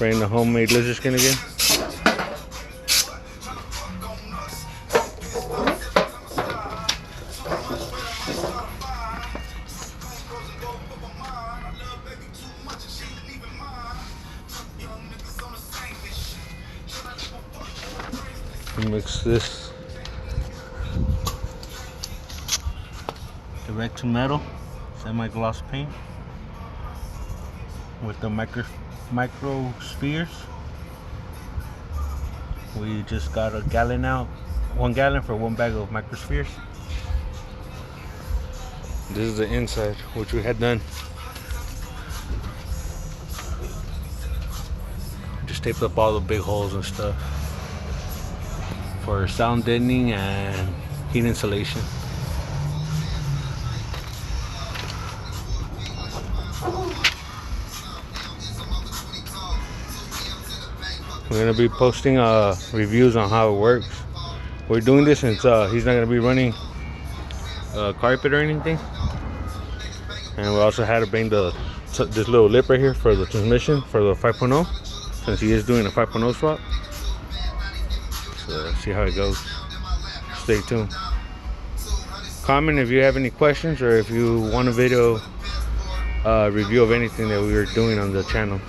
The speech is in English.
Spraying the homemade lizard skin again. Mix this direct to metal semi-gloss paint with the micro spheres. We just got a gallon out, 1 gallon for 1 bag of microspheres. This is the inside, which we had done. Just taped up all the big holes and stuff for sound deadening and heat insulation. We're gonna be posting reviews on how it works. We're doing this since he's not gonna be running carpet or anything, and we also had to bring this little lip right here for the transmission for the 5.0, since he is doing a 5.0 swap. So see how it goes. Stay tuned. Comment if you have any questions or if you want a video review of anything that we are doing on the channel.